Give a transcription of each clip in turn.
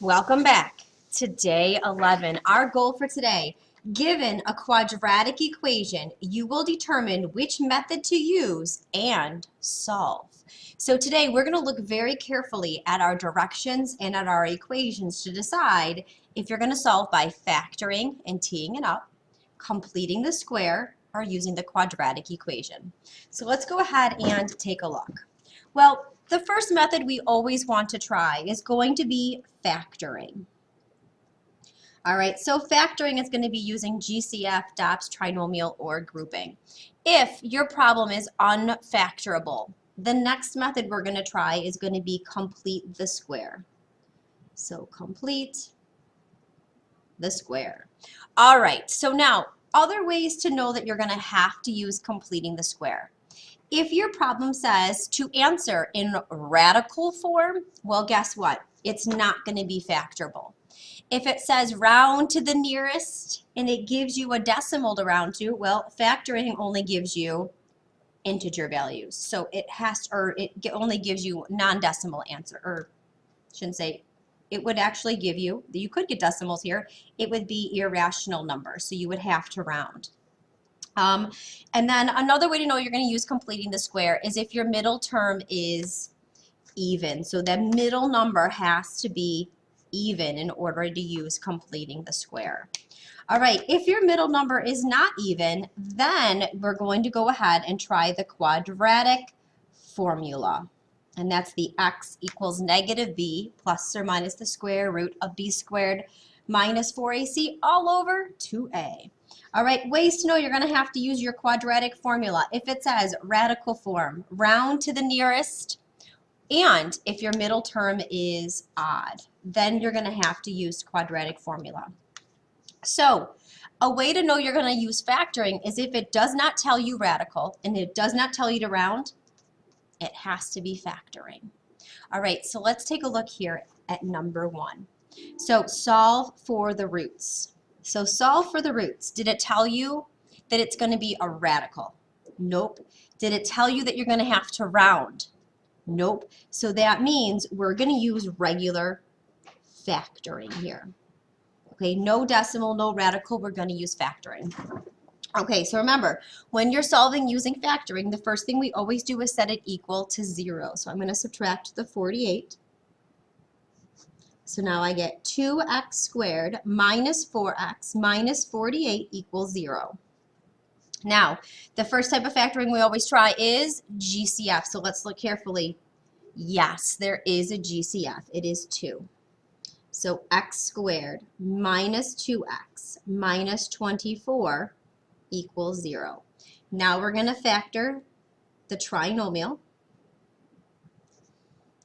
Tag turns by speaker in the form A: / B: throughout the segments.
A: Welcome back to day 11. Our goal for today, given a quadratic equation, you will determine which method to use and solve. So today we're going to look very carefully at our directions and at our equations to decide if you're going to solve by factoring and teeing it up, completing the square, or using the quadratic equation. So let's go ahead and take a look. Well, the first method we always want to try is going to be factoring. All right, so factoring is going to be using GCF, DOPS, trinomial, or grouping. If your problem is unfactorable, the next method we're going to try is going to be complete the square. So complete the square. All right, so now other ways to know that you're going to have to use completing the square. If your problem says to answer in radical form, well, guess what? It's not going to be factorable. If it says round to the nearest and it gives you a decimal to round to, well, factoring only gives you integer values. So it only gives you non-decimal answer, or shouldn't say, it would actually give you, you could get decimals here, it would be irrational numbers, so you would have to round. And then another way to know you're going to use completing the square is if your middle term is even. So the middle number has to be even in order to use completing the square. All right, if your middle number is not even, then we're going to go ahead and try the quadratic formula. And that's the x equals negative b plus or minus the square root of b squared minus 4ac all over 2a. All right, ways to know you're going to have to use your quadratic formula. If it says radical form, round to the nearest, and if your middle term is odd, then you're going to have to use quadratic formula. So a way to know you're going to use factoring is if it does not tell you radical and it does not tell you to round, it has to be factoring. All right, so let's take a look here at number 1. So solve for the roots. So solve for the roots. Did it tell you that it's going to be a radical? Nope. Did it tell you that you're going to have to round? Nope. So that means we're going to use regular factoring here. Okay, no decimal, no radical, we're going to use factoring. Okay, so remember, when you're solving using factoring, the first thing we always do is set it equal to 0. So I'm going to subtract the 48. So now I get 2x squared minus 4x minus 48 equals 0. Now, the first type of factoring we always try is GCF. So let's look carefully. Yes, there is a GCF. It is 2. So x squared minus 2x minus 24 equals 0. Now we're going to factor the trinomial.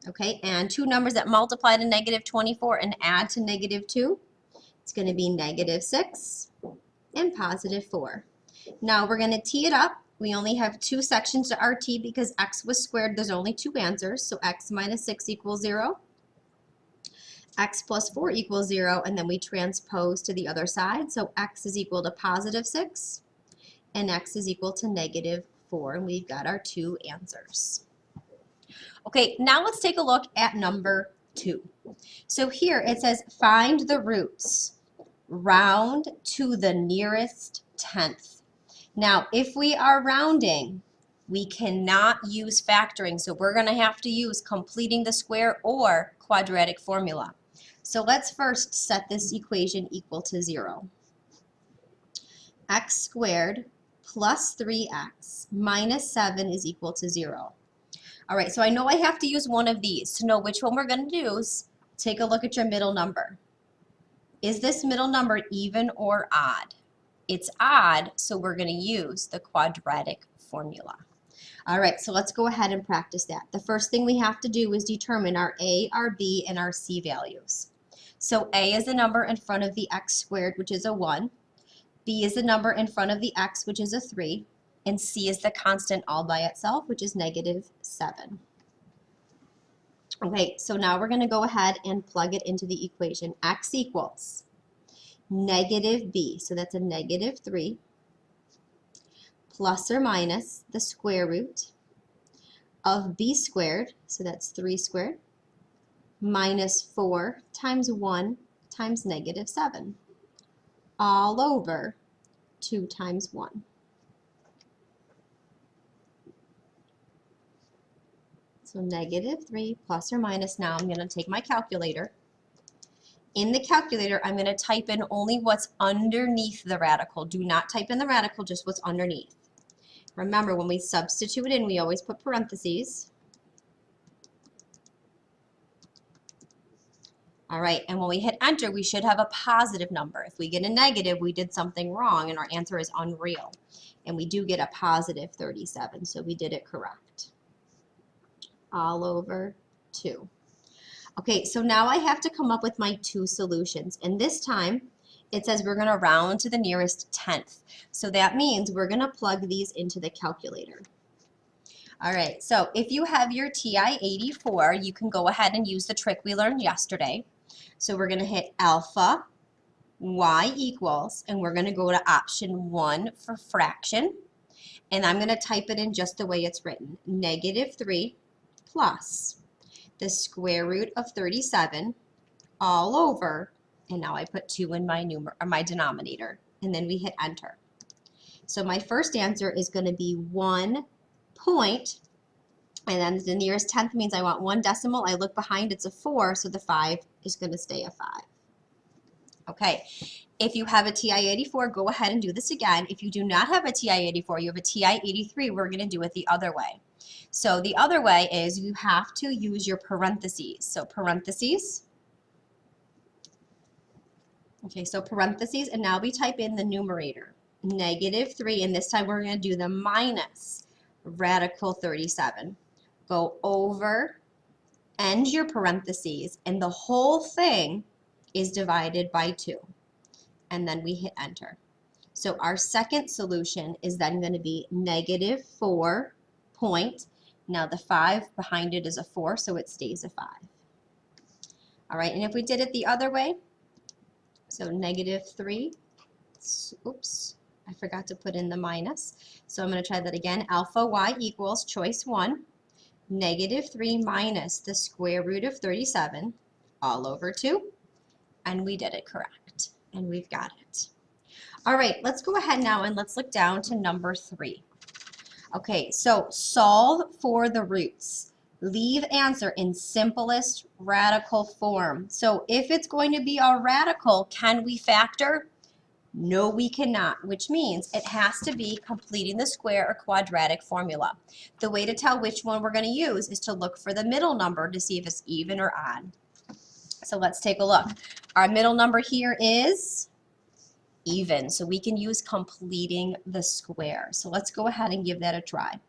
A: Okay, and two numbers that multiply to negative 24 and add to negative 2, it's going to be negative 6 and positive 4. Now we're going to tee it up. We only have 2 sections to our t because x was squared. There's only 2 answers, so x minus 6 equals 0. X plus 4 equals 0, and then we transpose to the other side. So x is equal to positive 6, and x is equal to negative 4, and we've got our 2 answers. Okay, now let's take a look at number 2. So here it says find the roots, round to the nearest tenth. Now, if we are rounding, we cannot use factoring, so we're going to have to use completing the square or quadratic formula. So let's first set this equation equal to 0. X squared plus 3x minus 7 is equal to 0. All right, so I know I have to use one of these. To know which one we're going to use, take a look at your middle number. Is this middle number even or odd? It's odd, so we're going to use the quadratic formula. All right, so let's go ahead and practice that. The first thing we have to do is determine our a, our b, and our c values. So a is the number in front of the x squared, which is a 1. B is the number in front of the x, which is a 3. And c is the constant all by itself, which is negative 7. Okay, so now we're going to go ahead and plug it into the equation. X equals negative b, so that's a negative 3, plus or minus the square root of b squared, so that's 3 squared, minus 4 times 1 times negative 7 all over 2 times 1. So negative 3 plus or minus. Now I'm going to take my calculator. In the calculator, I'm going to type in only what's underneath the radical. Do not type in the radical, just what's underneath. Remember, when we substitute in, we always put parentheses. All right, and when we hit enter, we should have a positive number. If we get a negative, we did something wrong, and our answer is unreal. And we do get a positive 37, so we did it correct. All over 2. Okay, so now I have to come up with my 2 solutions, and this time it says we're going to round to the nearest tenth. So that means we're going to plug these into the calculator. All right, so if you have your TI-84, you can go ahead and use the trick we learned yesterday. So we're going to hit alpha y equals, and we're going to go to option 1 for fraction, and I'm going to type it in just the way it's written, negative 3 plus the square root of 37 all over, and now I put 2 in my denominator, and then we hit enter. So my first answer is going to be 1 point, and then the nearest tenth means I want 1 decimal. I look behind, it's a 4, so the 5 is going to stay a 5. Okay, if you have a TI-84, go ahead and do this again. If you do not have a TI-84, you have a TI-83, we're going to do it the other way. So the other way is you have to use your parentheses. So parentheses. Okay, so parentheses, and now we type in the numerator, negative 3, and this time we're going to do the minus radical 37. Go over, end your parentheses, and the whole thing is divided by 2. And then we hit enter. So our second solution is then going to be negative 4 point. Now the 5 behind it is a 4, so it stays a 5. All right, and if we did it the other way, so negative 3, oops, I forgot to put in the minus. So I'm going to try that again. Alpha y equals choice 1, negative 3 minus the square root of 37 all over 2, and we did it correct, and we've got it. All right, let's go ahead now and let's look down to number 3. Okay, so solve for the roots. Leave answer in simplest radical form. So if it's going to be a radical, can we factor? No, we cannot, which means it has to be completing the square or quadratic formula. The way to tell which one we're going to use is to look for the middle number to see if it's even or odd. So let's take a look. Our middle number here is even, so we can use completing the square. So let's go ahead and give that a try.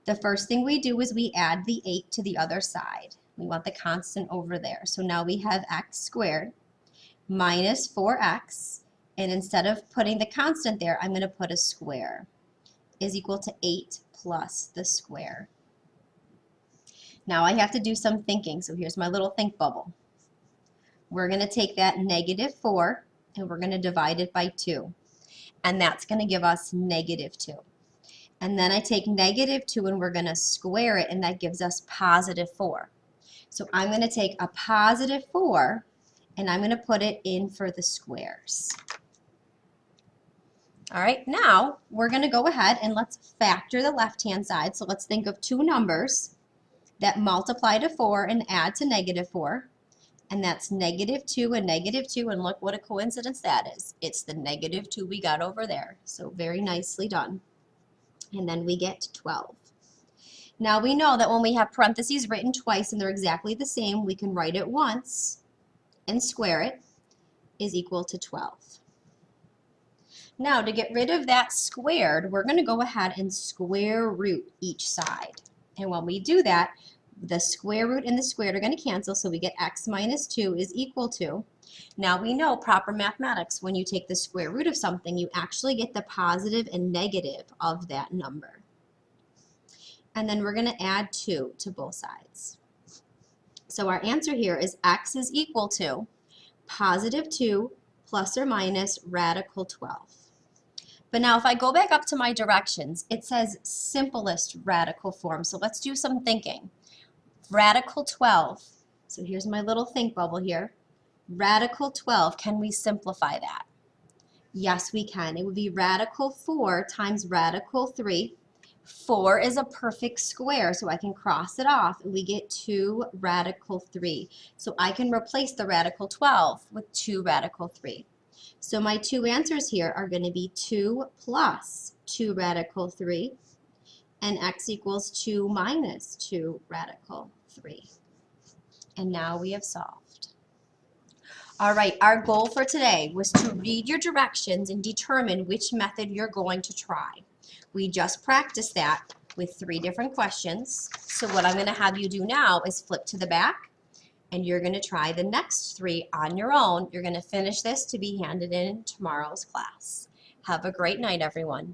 A: The first thing we do is we add the 8 to the other side. We want the constant over there. So now we have x squared minus 4x, and instead of putting the constant there, I'm going to put a square, is equal to 8 plus the square. Now I have to do some thinking, so here's my little think bubble. We're going to take that negative 4 and we're going to divide it by 2, and that's going to give us negative 2. And then I take negative 2 and we're going to square it, and that gives us positive 4. So I'm going to take a positive 4 and I'm going to put it in for the squares. All right, now we're going to go ahead and let's factor the left-hand side. So let's think of 2 numbers that multiply to 4 and add to negative 4. And that's negative 2 and negative 2, and look what a coincidence that is. It's the negative 2 we got over there. So very nicely done. And then we get 12. Now we know that when we have parentheses written twice and they're exactly the same, we can write it once and square it, is equal to 12. Now to get rid of that squared, we're going to go ahead and square root each side. And when we do that, the square root and the squared are going to cancel, so we get x minus 2 is equal to, now we know proper mathematics, when you take the square root of something, you actually get the positive and negative of that number. And then we're going to add 2 to both sides. So our answer here is x is equal to positive 2 plus or minus radical 12. But now if I go back up to my directions, it says simplest radical form. So let's do some thinking. Radical 12 So here's my little think bubble here. Radical 12, can we simplify that? Yes, we can. It would be radical 4 times radical 3. 4 is a perfect square, so I can cross it off, and we get 2 radical 3. So I can replace the radical 12 with 2 radical 3. So my two answers here are going to be 2 plus 2 radical 3, and x equals 2 minus 2 radical 3. And now we have solved. All right, our goal for today was to read your directions and determine which method you're going to try. We just practiced that with 3 different questions. So what I'm going to have you do now is flip to the back, and you're going to try the next 3 on your own. You're going to finish this to be handed in tomorrow's class. Have a great night, everyone.